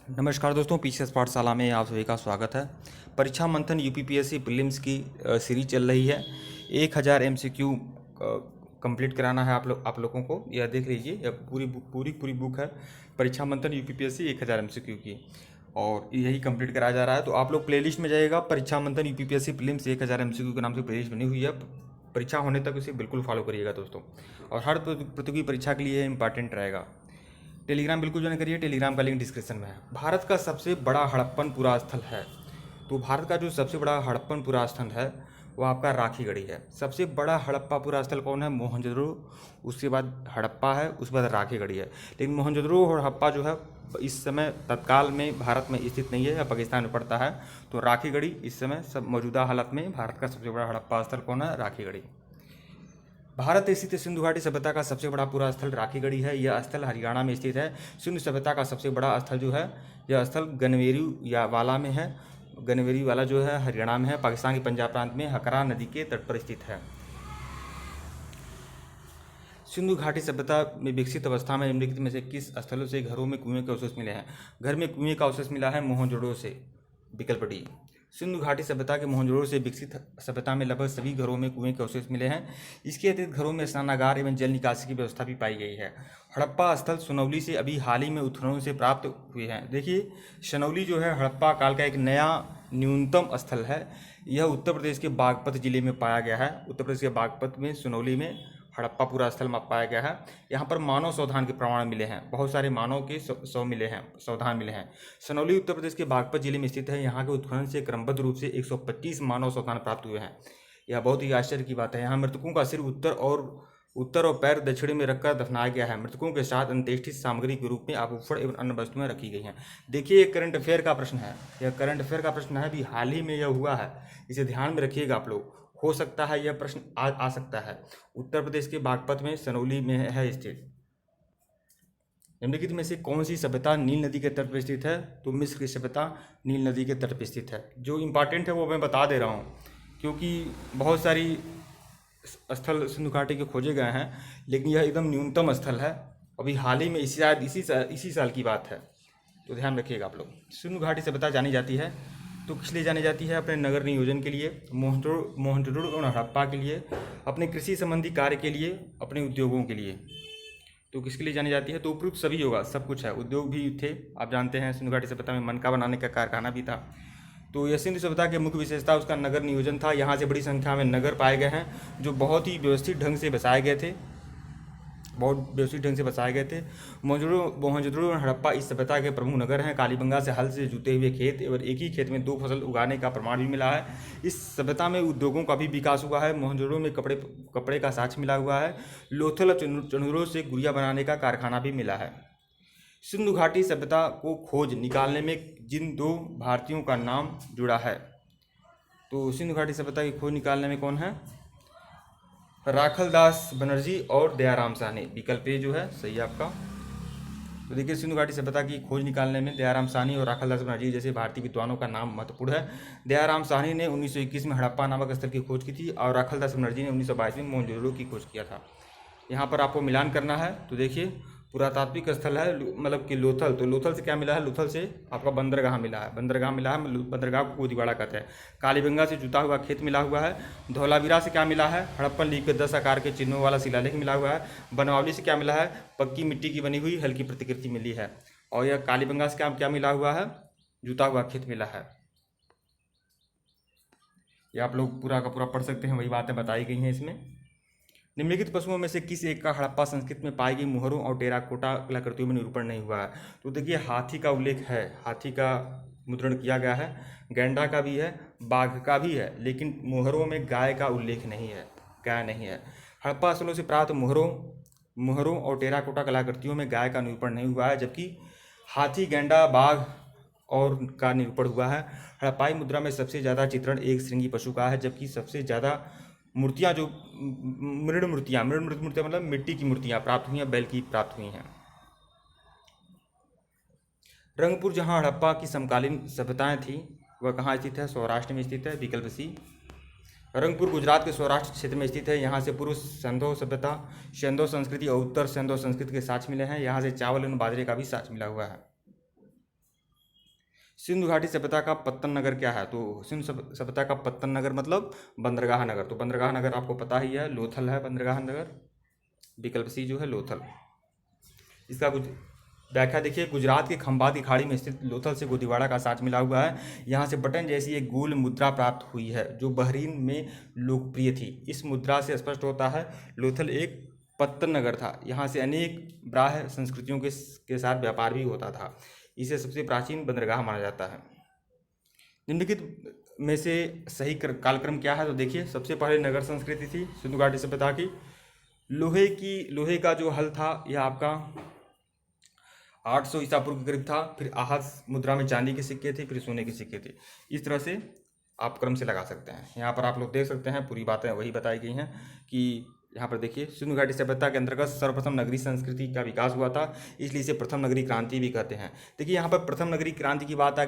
नमस्कार दोस्तों, पीसीएस पाठशाला में आप सभी का स्वागत है। परीक्षा मंथन यूपीपीएससी प्रीलिम्स की सीरीज चल रही है। 1000 एमसीक्यू कंप्लीट कराना है आप लोगों को। यह देख लीजिए, यह पूरी बुक है परीक्षा मंथन यूपीपीएससी 1000 एमसीक्यू की, और यही कंप्लीट कराया जा रहा है। तो आप लोग प्लेलिस्ट में जाइएगा, परीक्षा मंथन यूपीपीएससी प्रीलिम्स 1000 एमसीक्यू के नाम से प्लेलिस्ट बनी हुई है। परीक्षा होने तक उसे बिल्कुल फॉलो करिएगा दोस्तों, और हर प्रतियोगी परीक्षा के लिए इंपॉर्टेंट रहेगा। टेलीग्राम बिल्कुल ज्वाइन करिए, टेलीग्राम का लिंक डिस्क्रिप्शन में है। भारत का सबसे बड़ा हड़प्पन पुरास्थल है, तो भारत का जो सबसे बड़ा हड़प्पन पुरास्थल है वो आपका राखीगढ़ी है। सबसे बड़ा हड़प्पा पुरास्थल कौन है? मोहनजोदड़ो, उसके बाद हड़प्पा है, उसके बाद राखीगढ़ी है। लेकिन मोहनजोदड़ो और हड़प्पा जो है इस समय तत्काल में भारत में स्थित नहीं है, या पाकिस्तान में पड़ता है। तो राखीगढ़ी इस समय सब मौजूदा हालत में भारत का सबसे बड़ा हड़प्पा स्थल कौन है? राखीगढ़ी। भारत स्थित सिंधु घाटी सभ्यता का सबसे बड़ा पूरा स्थल राखीगढ़ी है। यह स्थल हरियाणा में स्थित है। सिंधु सभ्यता का सबसे बड़ा स्थल जो है, यह स्थल गनवेरी या वाला में है। गनवेरी वाला जो है हरियाणा में है, पाकिस्तान के पंजाब प्रांत में हकरा नदी के तट पर स्थित है। सिंधु घाटी सभ्यता में विकसित अवस्था में निम्नलिखित में से किस स्थलों से घरों में कुएं के अवशेष मिले हैं? घर में कुएं का अवशेष मिला है मोहनजोदड़ो से, विकल्प डी। सिंधु घाटी सभ्यता के मोहनजोदड़ो से विकसित सभ्यता में लगभग सभी घरों में कुएं के अवशेष मिले हैं। इसके अतिरिक्त घरों में स्नानागार एवं जल निकासी की व्यवस्था भी पाई गई है। हड़प्पा स्थल सुनौली से अभी हाल ही में उत्खननों से प्राप्त हुए हैं। देखिए, सनौली जो है हड़प्पा काल का एक नया न्यूनतम स्थल है। यह उत्तर प्रदेश के बागपत जिले में पाया गया है। उत्तर प्रदेश के बागपत में सुनौली में हड़प्पा पूरा स्थल में पाया गया है। यहाँ पर मानव सावधान के प्रमाण मिले हैं, बहुत सारे मानव के शव मिले हैं, सावधान मिले हैं। सनौली उत्तर प्रदेश के बागपत जिले में स्थित है। यहाँ के उत्खनन से क्रमबद्ध रूप से 125 मानव सावधान प्राप्त हुए हैं। यह बहुत ही आश्चर्य की बात है। यहाँ मृतकों का सिर उत्तर और पैर दक्षिण में रखकर दफनाया गया है। मृतकों के साथ अंत्येष्टि सामग्री के रूप में आभूषण एवं अन्य वस्तुएं रखी गई हैं। देखिए, एक करंट अफेयर का प्रश्न है, यह करंट अफेयर का प्रश्न है, अभी हाल ही में यह हुआ है। इसे ध्यान में रखिएगा आप लोग, हो सकता है यह प्रश्न आ सकता है। उत्तर प्रदेश के बागपत में सनौली में है स्थित। निम्नलिखित में से कौन सी सभ्यता नील नदी के तट पर स्थित है? तो मिस्र की सभ्यता नील नदी के तट पर स्थित है। जो इम्पॉर्टेंट है वो मैं बता दे रहा हूँ, क्योंकि बहुत सारी स्थल सिंधु घाटी के खोजे गए हैं, लेकिन यह एकदम न्यूनतम स्थल है। अभी हाल ही में इसी साल की बात है, तो ध्यान रखिएगा आप लोग। सिंधु घाटी सभ्यता जानी जाती है तो किस लिए जानी जाती है? अपने नगर नियोजन के लिए, मोहनजोदड़ो और हड़प्पा के लिए, अपने कृषि संबंधी कार्य के लिए, अपने उद्योगों के लिए। तो किसके लिए जानी जाती है? तो उपयुक्त सभी होगा, सब कुछ है। उद्योग भी थे, आप जानते हैं सिंधु घाटी सभ्यता में मनका बनाने का कारखाना भी था। तो यह सिंधु सभ्यता की मुख्य विशेषता उसका नगर नियोजन था। यहाँ से बड़ी संख्या में नगर पाए गए हैं जो बहुत ही व्यवस्थित ढंग से बसाए गए थे, मोहनजोदड़ो और हड़प्पा इस सभ्यता के प्रमुख नगर हैं। कालीबंगा से हल से जुते हुए खेत एवं एक ही खेत में 2 फसल उगाने का प्रमाण भी मिला है। इस सभ्यता में उद्योगों का भी विकास हुआ है। मोहनजोदड़ो में कपड़े का साक्ष्य मिला हुआ है। लोथल और चंदूरों से गुड़िया बनाने का कारखाना भी मिला है। सिंधु घाटी सभ्यता को खोज निकालने में जिन 2 भारतीयों का नाम जुड़ा है? तो सिंधु घाटी सभ्यता की खोज निकालने में कौन है? राखलदास बनर्जी और दयाराम साहनी, विकल्प ए जो है सही है आपका। तो देखिए, सिंधु घाटी सभ्यता की खोज निकालने में दयाराम साहनी और राखलदास बनर्जी जैसे भारतीय विद्वानों का नाम महत्वपूर्ण है। दयाराम साहनी ने 1921 में हड़प्पा नामक स्थल की खोज की थी, और राखलदास बनर्जी ने 1922 में मोहनजोदड़ो की खोज किया था। यहाँ पर आपको मिलान करना है। तो देखिए, पुरातात्विक स्थल है मतलब कि लोथल, तो लोथल से क्या मिला है? लोथल से आपका बंदरगाह मिला है, बंदरगाह को गोदीवाड़ा कहते हैं। कालीबंगा से जुता हुआ खेत मिला हुआ है। धौलावीरा से क्या मिला है? हड़प्पन लिपि के 10 आकार के चिन्हों वाला शिलालेख मिला हुआ है। बनवावली से क्या मिला है? पक्की मिट्टी की बनी हुई हल्की प्रतिकृति मिली है। और यह कालीबंगा से क्या मिला हुआ है? जुता हुआ खेत मिला है। ये आप लोग पूरा का पूरा पढ़ सकते हैं, वही बातें बताई गई हैं इसमें। निम्नलिखित पशुओं में से किस एक का हड़प्पा संस्कृति में पाई गई मोहरों और टेराकोटा कलाकृतियों में निरूपण नहीं हुआ है? तो देखिए, हाथी का उल्लेख है, हाथी का मुद्रण किया गया है, गैंडा का भी है, बाघ का भी है, लेकिन मोहरों में गाय का उल्लेख नहीं है, गाय नहीं है। हड़प्पा स्थलों से प्राप्त मोहरों और टेराकोटा कलाकृतियों में गाय का निरूपण नहीं हुआ है, जबकि हाथी, गैंडा, बाघ और का निरूपण हुआ है। हड़प्पाई मुद्रा में सबसे ज़्यादा चित्रण एक श्रृंगी पशु का है, जबकि सबसे ज़्यादा मूर्तियाँ जो मृण मूर्तियाँ मतलब मिट्टी की मूर्तियाँ प्राप्त हुई हैं, बैल की प्राप्त हुई हैं। रंगपुर, जहाँ हड़प्पा की समकालीन सभ्यताएं थी, वह कहाँ स्थित है? सौराष्ट्र में स्थित है, विकल्प सी। रंगपुर गुजरात के सौराष्ट्र क्षेत्र में स्थित है। यहाँ से पूर्व सिंधो सभ्यता, सिंधो संस्कृति और उत्तर सिंधो संस्कृति के साक्ष्य मिले हैं। यहाँ से चावल एवं बाजरे का भी साक्ष्य मिला हुआ है। सिंधु घाटी सभ्यता का पत्तन नगर क्या है? तो सिंधु सभ्यता का पत्तन नगर मतलब बंदरगाह नगर। तो बंदरगाह नगर आपको पता ही है, लोथल है बंदरगाह नगर। विकल्प सी जो है लोथल। इसका कुछ व्याख्या देखिए, गुजरात के खंभात की खाड़ी में स्थित लोथल से गोदीवाड़ा का साथ मिला हुआ है। यहाँ से बटन जैसी एक गोल मुद्रा प्राप्त हुई है जो बहरीन में लोकप्रिय थी। इस मुद्रा से स्पष्ट होता है लोथल एक पत्तन नगर था। यहाँ से अनेक ब्राह्य संस्कृतियों के साथ व्यापार भी होता था। इसे सबसे प्राचीन बंदरगाह माना जाता है। निम्नलिखित में से सही कालक्रम क्या है? तो देखिए, सबसे पहले नगर संस्कृति थी सिंधु घाटी सभ्यता की। लोहे का जो हल था यह आपका 800 ईसा पूर्व के करीब था। फिर आहत मुद्रा में चांदी के सिक्के थे, फिर सोने के सिक्के थे। इस तरह से आप क्रम से लगा सकते हैं। यहाँ पर आप लोग देख सकते हैं पूरी बातें वही बताई गई हैं कि यहाँ पर देखिए, सिंधु घाटी सभ्यता के अंतर्गत सर्वप्रथम नगरीय संस्कृति का विकास हुआ था, इसलिए इसे प्रथम नगरीय क्रांति भी कहते हैं। देखिए, यहाँ पर प्रथम नगरीय क्रांति की बात आ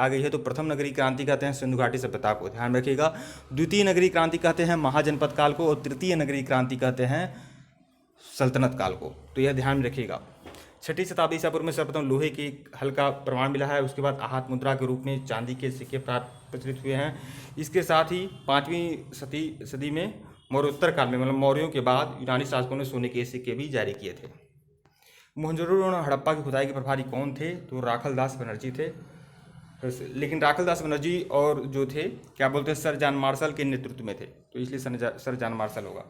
गई है तो प्रथम नगरीय क्रांति कहते हैं सिंधु घाटी सभ्यता को, ध्यान रखिएगा। द्वितीय नगरीय क्रांति कहते हैं महाजनपद काल को, और तृतीय नगरीय क्रांति कहते हैं सल्तनत काल को। तो यह ध्यान रखिएगा। 6वीं शताब्दी ईसा पूर्व में सर्वप्रथम लोहे के हल का प्रमाण मिला है। उसके बाद आहत मुद्रा के रूप में चांदी के सिक्के प्रचलित हुए हैं। इसके साथ ही 5वीं सदी में मौर्योत्तर काल में, मतलब मौर्यों के बाद, यूनानी शासकों ने सोने के सिक्के भी जारी किए थे। मोहनजोदड़ो और हड़प्पा की खुदाई के प्रभारी कौन थे? तो राखल दास बनर्जी थे। लेकिन राखल दास बनर्जी और जो थे क्या बोलते हैं, सर जॉन मार्शल के नेतृत्व में थे, तो इसलिए सर जॉन मार्शल होगा।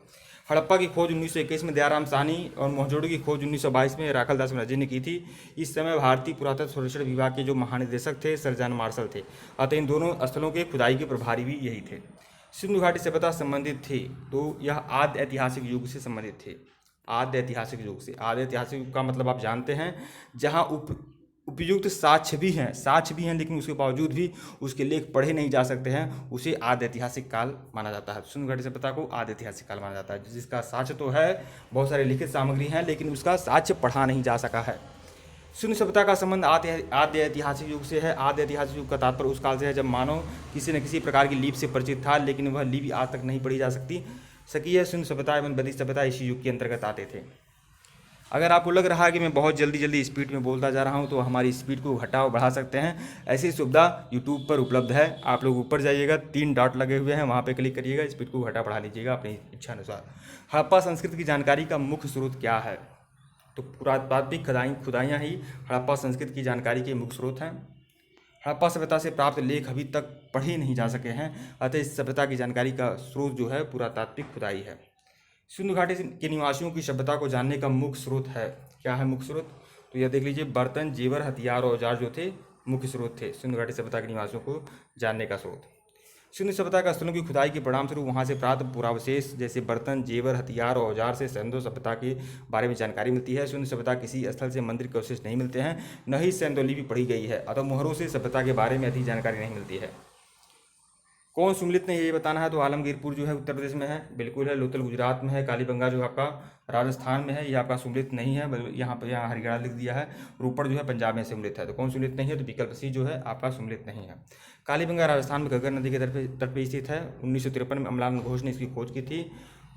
हड़प्पा की खोज 1921 में दयाराम साहनी और मोहनजोदड़ो की खोज 1922 में राखल दास बनर्जी ने की थी। इस समय भारतीय पुरातत्व सर्वेक्षण विभाग के जो महानिदेशक थे सर जॉन मार्शल थे। अतः इन दोनों स्थलों के खुदाई के प्रभारी भी यही थे। सिंधु घाटी सभ्यता संबंधित थे तो यह आद्य ऐतिहासिक युग से संबंधित थे। आद्य ऐतिहासिक युग से, आद्य ऐतिहासिक युग का मतलब आप जानते हैं जहाँ उपयुक्त साक्ष्य भी हैं लेकिन उसके बावजूद भी उसके लेख पढ़े नहीं जा सकते हैं, उसे आद्य ऐतिहासिक काल माना जाता है। सिंधु घाटी सभ्यता को आद्य ऐतिहासिक काल माना जाता है, जिसका साक्ष्य तो है, बहुत सारे लिखित सामग्री हैं, लेकिन उसका साक्ष्य पढ़ा नहीं जा सका है। सिंधु सभ्यता का संबंध आद्य ऐतिहासिक युग से है। आद्य ऐतिहासिक युग का तात्पर्य उस काल से है जब मानव किसी न किसी प्रकार की लिपि से परिचित था, लेकिन वह लिपि आज तक नहीं पढ़ी जा सकी है। सिंधु सभ्यता एवं वैदिक सभ्यता इसी युग के अंतर्गत आते थे। अगर आपको लग रहा है कि मैं बहुत जल्दी स्पीड में बोलता जा रहा हूं, तो हमारी स्पीड को घटा और बढ़ा सकते हैं। ऐसी सुविधा यूट्यूब पर उपलब्ध है। आप लोग ऊपर जाइएगा, 3 डॉट लगे हुए हैं, वहां पे क्लिक करिएगा, स्पीड को घटा बढ़ा लीजिएगा अपनी इच्छा अनुसार। हड़प्पा संस्कृति की जानकारी का मुख्य स्रोत क्या है? तो पुरातात्विक खुदाइयाँ ही हड़प्पा संस्कृति की जानकारी के मुख्य स्रोत हैं। हड़प्पा सभ्यता से प्राप्त लेख अभी तक पढ़े नहीं जा सके हैं, अतः इस सभ्यता की जानकारी का स्रोत जो है पुरातात्विक खुदाई है। सिंधु घाटी के निवासियों की सभ्यता को जानने का मुख्य स्रोत है, क्या है मुख्य स्रोत? तो यह देख लीजिए, बर्तन, जेवर, हथियार और औजार जो थे मुख्य स्रोत थे सिंधु घाटी सभ्यता के निवासियों को जानने का स्रोत। सिंधु सभ्यता का स्थलों की खुदाई के परिणामस्वरूप वहाँ से प्राप्त पुरावशेष जैसे बर्तन, जेवर, हथियार और औजार से सिंधु सभ्यता के बारे में जानकारी मिलती है। सिंधु सभ्यता किसी स्थल से मंदिर के अवशेष नहीं मिलते हैं, न ही सैंधव लिपि पढ़ी गई है, अतः मोहरों से सभ्यता के बारे में अधिक जानकारी नहीं मिलती है। कौन सुमलित नहीं, ये बताना है। तो आलमगीरपुर जो है उत्तर प्रदेश में है, बिल्कुल है। लोथल गुजरात में है। कालीबंगा जो आपका राजस्थान में है, ये आपका सुमलित नहीं है, यहाँ हरियाणा लिख दिया है। रोपड़ जो है पंजाब में सुमलित है। तो कौन सुमलित नहीं है? तो विकल्प सी जो है आपका सुमलित नहीं है। कालीबंगा राजस्थान में घग्गर नदी के तट पर स्थित है। 1953 में अमलान घोष ने इसकी खोज की थी।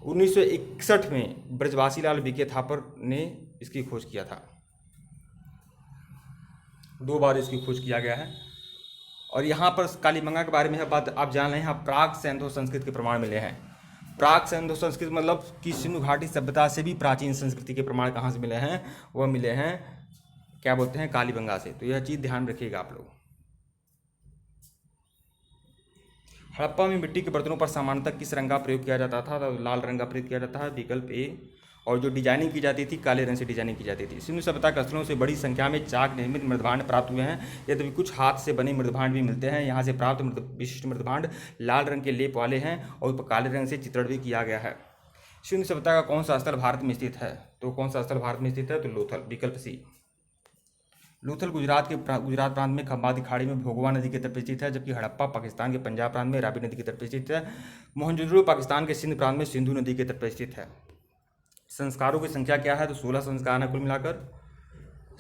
1961 में ब्रजवासी लाल बीके थापर ने इसकी खोज किया था। 2 बार इसकी खोज किया गया है। और यहाँ पर कालीबंगा के बारे में बात आप जान रहे हैं। यहाँ प्राक सैंधव संस्कृति के प्रमाण मिले हैं। प्राक सैंधव संस्कृति मतलब कि सिंधु घाटी सभ्यता से भी प्राचीन संस्कृति के प्रमाण कहाँ से मिले हैं? वह मिले हैं, क्या बोलते हैं, कालीबंगा से। तो यह चीज़ ध्यान रखिएगा आप लोग। हड़प्पा में मिट्टी के बर्तनों पर सामान्यतः किस रंग का प्रयोग किया जाता था? तो लाल रंग का प्रयोग किया जाता है, विकल्प ए। और जो डिजाइनिंग की जाती थी काले रंग से डिजाइनिंग की जाती थी। सिंधु सभ्यता के स्थलों से बड़ी संख्या में चाक निर्मित मृदभांड प्राप्त हुए हैं, यद्यपि कुछ हाथ से बने मृदभांड भी मिलते हैं। यहाँ से प्राप्त विशिष्ट मृदभांड लाल रंग के लेप वाले हैं और ऊपर काले रंग से चित्रण भी किया गया है। सिंधु सभ्यता का कौन सा स्थल भारत में स्थित है? तो कौन सा स्थल भारत में स्थित है? तो लोथल, विकल्प सी। लोथल गुजरात प्रांत में खंभात की खाड़ी में भोगवा नदी के तट पर स्थित है, जबकि हड़प्पा पाकिस्तान के पंजाब प्रांत में रावी नदी के तट पर स्थित है। मोहनजोदड़ो पाकिस्तान के सिंध प्रांत में सिंधु नदी के तट पर स्थित है। संस्कारों की संख्या क्या है? तो 16 संस्कार हैं, कुल मिलाकर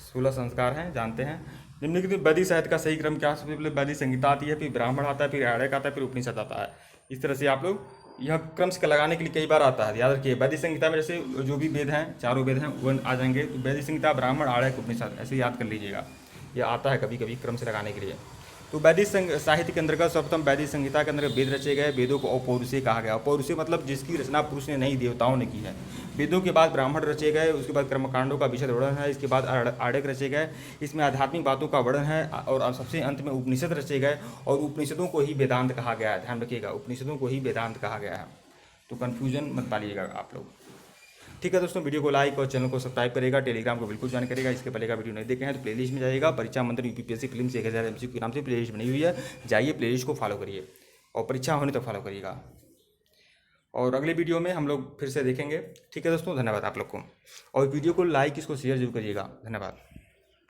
16 संस्कार हैं, जानते हैं। निम्नलिखित वैदिक साहित्य का सही क्रम क्या है? सबसे पहले वैदिक संगीता आती है, फिर ब्राह्मण आता है, फिर आर्यक आता है, फिर उपनिषद आता है। इस तरह से आप लोग यह क्रम से लगाने के लिए कई बार आता है, याद रखिए। वैदिक संगीता में जैसे जो भी वेद हैं, चारों वेद हैं, वो आ जाएंगे। तो वैदिक संगीता, ब्राह्मण, आर्यक, उपनिषद ऐसे याद कर लीजिएगा। यह आता है कभी कभी क्रम से लगाने के लिए। तो वैदिक साहित्य के अंतर्गत सर्वप्रथम वैदिक संहिता के अंतर्गत वेद रचे गए। वेदों को अपौरुषेय कहा गया। अपौरुषेय मतलब जिसकी रचना पुरुष ने नहीं, देवताओं ने की है। वेदों के बाद ब्राह्मण रचे गए। उसके बाद कर्मकांडों का विशद वर्णन है। इसके बाद आर्डक रचे गए, इसमें आध्यात्मिक बातों का वर्णन है। और सबसे अंत में उपनिषद रचे गए, और उपनिषदों को ही वेदांत कहा गया है। ध्यान रखिएगा, उपनिषदों को ही वेदांत कहा गया है, तो कन्फ्यूजन मत पालिएगा आप लोग। ठीक है दोस्तों, वीडियो को लाइक और चैनल को सब्सक्राइब करेगा। टेलीग्राम को बिल्कुल ज्वाइन करेगा। इसके पहले का वीडियो नहीं देखे हैं तो प्लेलिस्ट में जाइएगा। परीक्षा मंत्र यूपीपीएससी फिल्म्स 1000 MCQ के नाम से प्लेलिस्ट बनी हुई है, जाइए प्लेलिस्ट को फॉलो करिए और परीक्षा होने तक फॉलो करिएगा। और अगले वीडियो में हम लोग फिर से देखेंगे। ठीक है दोस्तों, धन्यवाद आप लोग को। और वीडियो को लाइक, इसको शेयर जरूर करिएगा। धन्यवाद।